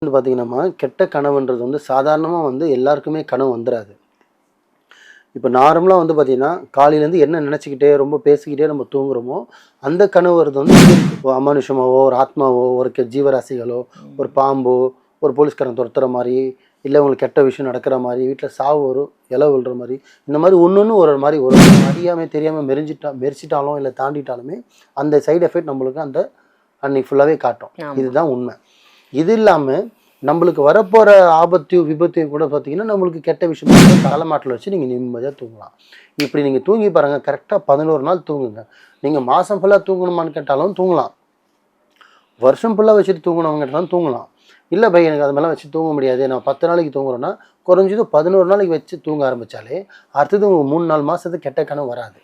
வந்து பார்த்தீங்கன்னா, கெட்ட கனவுன்றது வந்து சாதாரணமா வந்து எல்லாருக்குமே கனவு வந்துராது. இப்ப நார்மலா வந்து பார்த்தீங்கன்னா, காலையிலேருந்து என்ன நினச்சுக்கிட்டே, ரொம்ப பேசிக்கிட்டே நம்ம தூங்குறோமோ, அந்த கனவு வரது வந்து ஒரு அமானுஷமாவோ, ஒரு ஆத்மாவோ, ஒரு ஜீவராசிகளோ, ஒரு பாம்போ, ஒரு போலீஸ்காரன் தொரத்துற மாரி, இல்ல உங்களுக்கு கெட்ட விஷயம் நடக்கிற மாரி, வீட்ல சாவு வரும், இல விழுற மாரி, இந்த மாரி ஒண்ணு ஒரு மாரி வரும். அறியாம, தெரியாம மெரிச்சிட்டாலும், இல்ல தாண்டிட்டாலுமே, அந்த சைட் எஃபெக்ட் நம்மளுக்கு அந்த அன்னைக்கு ஃபுல்லாவே காட்டும். ஆமா. இதுதான் உண்மை. இது இல்லாம நம்மளுக்கு வரப்போற ஆபத்தையும் விபத்தையும் கூட பார்த்தீங்கன்னா, நம்மளுக்கு கெட்ட விஷயம் தலைமாட்டில் வச்சு நீங்க நிம்மதியா தூங்கலாம். இப்படி நீங்க தூங்கி பாருங்க. கரெக்டா 11 நாள் தூங்குங்க. நீங்க மாசம் ஃபுல்லா தூங்கணுமான்னு கேட்டாலும் தூங்கலாம். வருஷம் ஃபுல்லா வச்சுட்டு தூங்கணும்னு கேட்டாலும் தூங்கலாம். இல்ல பை எனக்கு அது மேல வச்சு தூங்க முடியாது. நான் 10 நாளைக்கு தூங்குறேன்னா, குறைஞ்சது 11 நாளைக்கு வச்சு தூங்க ஆரம்பிச்சாலே, அடுத்தது உங்க 3, 4 மாசத்துக்கு கெட்ட கனவு வராது.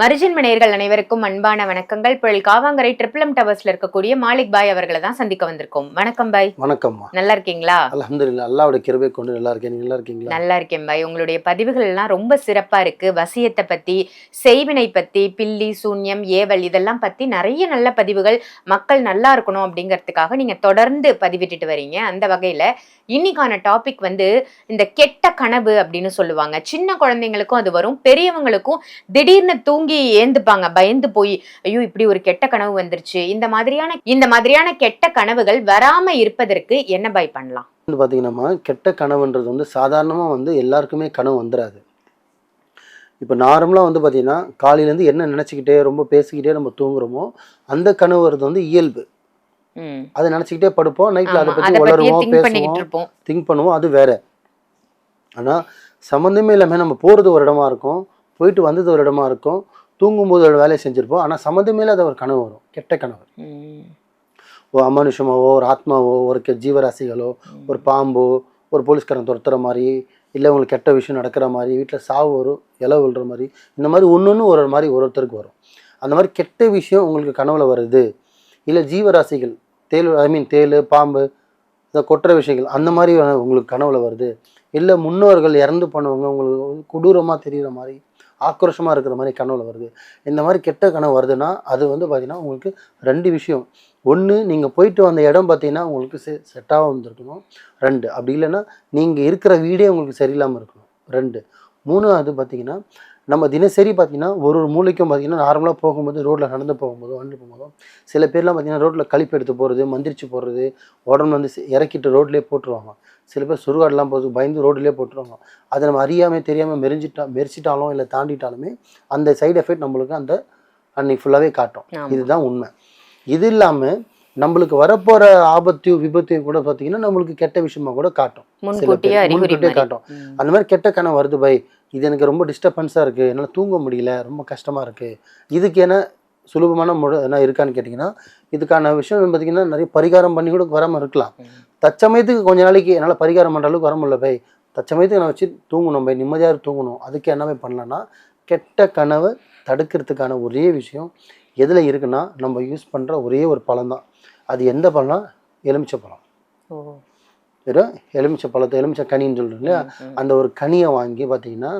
மரிஜன் நேயர்கள் அனைவருக்கும் அன்பான வணக்கங்கள். புயல் காவாங்கரை ட்ரிபிள் டவர்ஸ்ல இருக்கக்கூடிய மாலிக் பாய் அவர்களை தான் சந்திக்க வந்திருக்கோம். வணக்கம் பாய். வணக்கம்மா. நல்லா இருக்கீங்களா? அல்ஹம்துலில்லாஹ். அல்லாஹ்வுடைய கிருபை கொண்டு நல்லா இருக்கேன். நீங்க நல்லா இருக்கீங்களா? நல்லா இருக்கேன் பாய். உங்களுடைய பதிவுகள் எல்லாம் ரொம்ப சிறப்பா இருக்கு. வசியத்தை பத்தி, செய்வினை பத்தி, பில்லி, சூன்யம், ஏவல் இதெல்லாம் பத்தி நிறைய நல்ல பதிவுகள், மக்கள் நல்லா இருக்கணும் அப்படிங்கிறதுக்காக நீங்க தொடர்ந்து பதிவிட்டுட்டு வரீங்க. அந்த வகையில இன்னைக்கான டாபிக் வந்து இந்த கெட்ட கனவு அப்படின்னு சொல்லுவாங்க. சின்ன குழந்தைங்களுக்கும் அது வரும், பெரியவங்களுக்கும் திடீர்னு தூங்கி ஏந்துப்பாங்க பயந்து போய், ஐயோ இப்படி ஒரு கெட்ட கனவு வந்துருச்சு. இந்த மாதிரியான கெட்ட கனவுகள் வராம இருப்பதற்கு என்ன பாய் பண்ணலாம்? வந்து பார்த்தீங்கன்னா, கெட்ட கனவுன்றது வந்து சாதாரணமா வந்து எல்லாருக்குமே கனவு வந்துராது. இப்ப நார்மலா வந்து பார்த்தீங்கன்னா, காலையிலேருந்து என்ன நினச்சுக்கிட்டே, ரொம்ப பேசிக்கிட்டே நம்ம தூங்குறோமோ, அந்த கனவு வரது வந்து இயல்பு. அத நினச்சுக்கிட்டே படுப்போம். நைட்ல அத பத்தி உளறுவோம், பேசுவோம், திங்க் பண்ணுவோம். அது வேற. ஆனா, சம்மந்தமே இல்லாம நம்ம போறது ஒரு இடமா இருக்கும், போயிட்டு வந்தது ஒரு இடமா இருக்கும், தூங்கும்போது ஒரு வேலையை செஞ்சிருப்போம். ஆனா, சம்மந்தமே இல்லாத ஒரு கனவு வரும். கெட்ட கனவு. ஒரு அமானுஷமாவோ, ஒரு ஆத்மாவோ, ஒரு ஜீவராசிகளோ, ஒரு பாம்போ, ஒரு போலீஸ்காரன் தொரத்துற மாரி, இல்ல உங்களுக்கு கெட்ட விஷயம் நடக்கிற மாரி, வீட்ல சாவு வரும், இல விழுற மாரி, இந்த மாரி ஒண்ணு ஒரு மாரி ஒருத்தருக்கு வரும். அந்த மாரி கெட்ட விஷயம் உங்களுக்கு கனவுல வருது, இல்ல ஜீவராசிகள் தேளு, பாம்பு, இந்த கொட்டுற விஷயங்கள் அந்த மாரி உங்களுக்கு கனவுல வருது, இல்ல முன்னோர்கள் இறந்து போனவங்க உங்களுக்கு கொடூரமா தெரியிற மாரி, ஆக்ரோஷமா இருக்கிற மாரி கனவுல வருது. இந்த மாரி கெட்ட கனவு வருதுன்னா, அது வந்து பார்த்தீங்கன்னா, உங்களுக்கு 2 விஷயம். 1 நீங்க போயிட்டு வந்த இடம் பார்த்தீங்கன்னா, உங்களுக்கு செட்டாகாம இருந்திருக்கணும். 2 அப்படி இல்லைன்னா, நீங்க இருக்கிற வீடே உங்களுக்கு சரியில்லாம இருக்கணும். 2 3வது பார்த்தீங்கன்னா, நம்ம தினசரி பார்த்தீங்கன்னா, ஒரு மூலைக்கும் பார்த்தீங்கன்னா, நார்மலா போகும்போது ரோட்ல நடந்து போகும்போதோ, வண்டி போகும்போதோ, சில பேர்லாம் பார்த்தீங்கன்னா, ரோட்ல கழிப்பு எடுத்து போறது, மந்திரிச்சு போடுறது, உடம்பு வந்து இறக்கிட்டு ரோட்லயே போட்டுருவாங்க. சில பேர் சுடுகாடெல்லாம் போது பயந்து ரோட்லயே போட்டுருவாங்க. அதை நம்ம அறியாம, தெரியாம மெரிச்சிட்டாலும், இல்லை தாண்டிட்டாலுமே, அந்த சைடு எஃபெக்ட் நம்மளுக்கு அந்த அன்னைக்கு ஃபுல்லாவே காட்டும். இதுதான் உண்மை. இது இல்லாம நம்மளுக்கு வரப்போற ஆபத்தையும் விபத்தையும் கூட பார்த்தீங்கன்னா, நம்மளுக்கு கெட்ட விஷயமா கூட காட்டும். முன்கூட்டியே காட்டும். அந்த மாதிரி கெட்ட கனவு வருது பை, இது எனக்கு ரொம்ப டிஸ்டர்பன்ஸா இருக்கு, என்னால தூங்க முடியல, ரொம்ப கஷ்டமா இருக்கு, இதுக்கு என்ன சுலபமான முறை என்ன இருக்கான்னு கேட்டிங்கன்னா, இதுக்கான விஷயம் பார்த்தீங்கன்னா, நிறைய பரிகாரம் பண்ணி கூட வராமல் இருக்கலாம். தற்சமயத்துக்கு கொஞ்ச நாளைக்கு என்னால் பரிகாரம் பண்ணுற அளவுக்கு வர முடியல பை, தற்சமயத்துக்கு நான் வச்சு தூங்கணும் பை, நிம்மதியாக தூங்கணும், அதுக்கு என்ன பண்ணலான்னா, கெட்ட கனவை தடுக்கிறதுக்கான ஒரே விஷயம் எதில் இருக்குன்னா, நம்ம யூஸ் பண்ணுற ஒரே ஒரு பழம் தான். அது எந்த பழம்னா, எலுமிச்சை பழம். வெறும் எலுமிச்சை கனின்னு சொல்கிறோம் இல்லையா, அந்த ஒரு கனியை வாங்கி பார்த்தீங்கன்னா,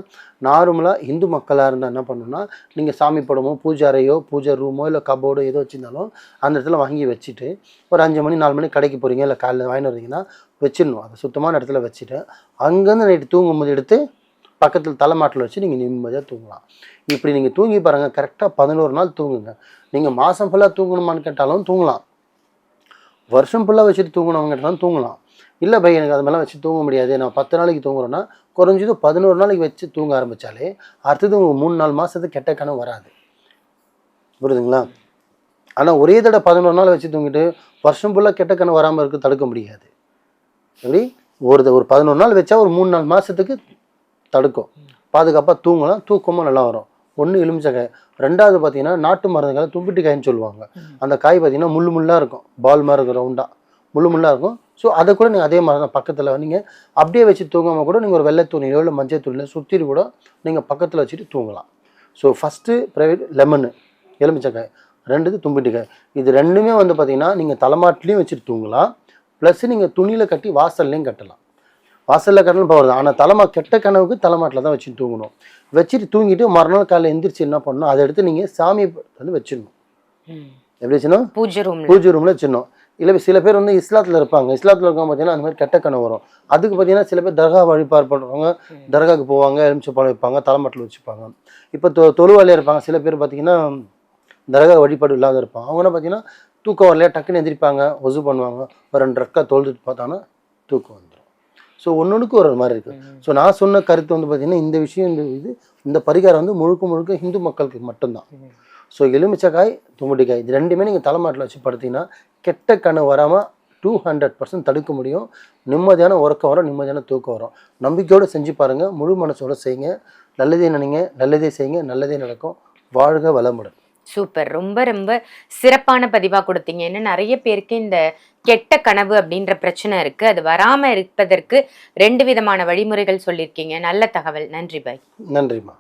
நார்மலாக இந்து மக்களாக இருந்தால் என்ன பண்ணணும்னா, நீங்கள் சாமி படமோ, பூஜை அறையோ, பூஜை ரூமோ, இல்லை கபோர்டோ ஏதோ வச்சுருந்தாலும் அந்த இடத்துல வாங்கி வச்சுட்டு, ஒரு 5 மணி 4 மணி கடைக்கு போகிறீங்க, இல்லை காலையில் வாங்கிட்டு வரீங்கன்னா வச்சிடணும். அதை சுத்தமான இடத்துல வச்சுட்டு, அங்கேருந்து நைட்டு தூங்கும்போது எடுத்து பக்கத்தில் தலைமாட்டில் வச்சு நீங்கள் நிம்மதியாக தூங்கலாம். இப்படி நீங்கள் தூங்கி பாருங்கள். கரெக்டாக 11 நாள் தூங்குங்க. நீங்கள் மாதம் ஃபுல்லாக தூங்கணுமான்னு கேட்டாலும் தூங்கலாம். வருஷம் ஃபுல்லாக வச்சுட்டு தூங்கணும்னு கேட்டாலும் தூங்கலாம். இல்லை பை எனக்கு அது மேலே வச்சு தூங்க முடியாது, நான் 10 நாளைக்கு தூங்குறேன்னா, குறைஞ்சது 11 நாளைக்கு வச்சு தூங்க ஆரம்பித்தாலே, அடுத்தது உங்கள் 3, 4 மாதத்துக்கு கெட்ட கனவு வராது. புரியுதுங்களா? ஆனால் ஒரே தடவை 11 நாள் வச்சு தூங்கிட்டு வருஷம் ஃபுல்லாக கெட்ட கனவு வராமல் இருக்க தடுக்க முடியாது. எப்படி ஒரு 11 நாள் வச்சா ஒரு 3, 4 மாதத்துக்கு தடுக்கும். பாதுகாப்பாக தூங்கலாம், தூக்கமும் நல்லா வரும். 1 எலுமிச்சக்காய். 2வது பார்த்தீங்கன்னா, நாட்டு மருந்துக்காய் தும்பிட்டு காய்ன்னு சொல்லுவாங்க. அந்த காய் பார்த்தீங்கன்னா முள்ளாக இருக்கும், பால் மாதிரி இருக்கும், ரவுண்டாக முள்ளாக இருக்கும். ஸோ அதை கூட நீங்கள் அதே மாதிரி தான் பக்கத்தில் நீங்கள் அப்படியே வச்சு தூங்காமல் கூட நீங்கள் ஒரு வெள்ளை துணியோ இல்லை மஞ்சள் துணியோ சுற்றிட்டு கூட நீங்கள் பக்கத்தில் வச்சுட்டு தூங்கலாம். ஸோ ஃபஸ்ட்டு ப்ரைவேட் லெமனு, எலுமிச்சக்காய், 2வது தும்பிட்டுக்காய். இது 2மே வந்து பார்த்தீங்கன்னா, நீங்கள் தலைமாட்டிலையும் வச்சுட்டு தூங்கலாம், ப்ளஸ் நீங்கள் துணியில் கட்டி வாசல்லையும் கட்டலாம். வாசலில் கட்டணும் போகிறது. ஆனால் கெட்ட கனவுக்கு தலைமாட்டில் தான் வச்சு தூங்கணும். வச்சுட்டு தூங்கிட்டு மறுநாள் காலையில் எந்திரிச்சு என்ன பண்ணணும், அதை எடுத்து நீங்கள் சாமி வந்து வச்சிடணும். எப்படி வச்சுணும்? பூஜை ரூமில் வச்சிடணும். இல்லை சில பேர் வந்து இஸ்லாத்தில் இருப்பாங்க. இஸ்லாத்தில் இருக்கவங்க பார்த்தீங்கன்னா அந்த மாதிரி கெட்ட கனவு வரும். அதுக்கு பார்த்தீங்கன்னா சில பேர் தர்கா வழிபாடு பண்ணுறவங்க தர்காவுக்கு போவாங்க, எலுமிச்சப்பழம் வைப்பாங்க, தலைமாட்டில் வச்சுப்பாங்க. இப்போ தொழுவாளியாக இருப்பாங்க. சில பேர் பார்த்தீங்கன்னா தர்கா வழிபாடு இல்லாத இருப்பாங்க. அவங்க என்ன பார்த்தீங்கன்னா தூக்கம் வரலையா டக்குன்னு எந்திரிப்பாங்க, ஒசு பண்ணுவாங்க, ஒரு 2 ரக்கா தொழுதுட்டு பார்த்தாங்கன்னா தூக்கம் வந்துடும். ஸோ ஒன்றுக்கு ஒரு மாதிரி இருக்குது. ஸோ நான் சொன்ன கருத்து வந்து பார்த்தீங்கன்னா இந்த விஷயம் இந்த பரிகாரம் வந்து முழுக்க ஹிந்து மக்களுக்கு மட்டும்தான். ஸோ எலுமிச்சக்காய் தும்பட்டிக்காய் இது ரெண்டுமே நீங்கள் தலைமாட்டில் வச்சு படுத்திங்கன்னா கெட்ட கனவு வராமல் 200% தடுக்க முடியும். நிம்மதியான உறக்கம் வரும், நிம்மதியான தூக்கம் வரும். நம்பிக்கையோடு செஞ்சு பாருங்கள், முழு மனசோட செய்யுங்க. நல்லதே நினைங்க, நல்லதே செய்யுங்க, நல்லதே நடக்கும். வாழ்க வளமுடன். சூப்பர். ரொம்ப ரொம்ப சிறப்பான பதிவா கொடுத்தீங்க. இன்னும் நிறைய பேருக்கு இந்த கெட்ட கனவு அப்படின்ற பிரச்சனை இருக்கு. அது வராம இருப்பதற்கு 2 விதமான வழிமுறைகள் சொல்லியிருக்கீங்க. நல்ல தகவல். நன்றி பாய். நன்றிம்மா.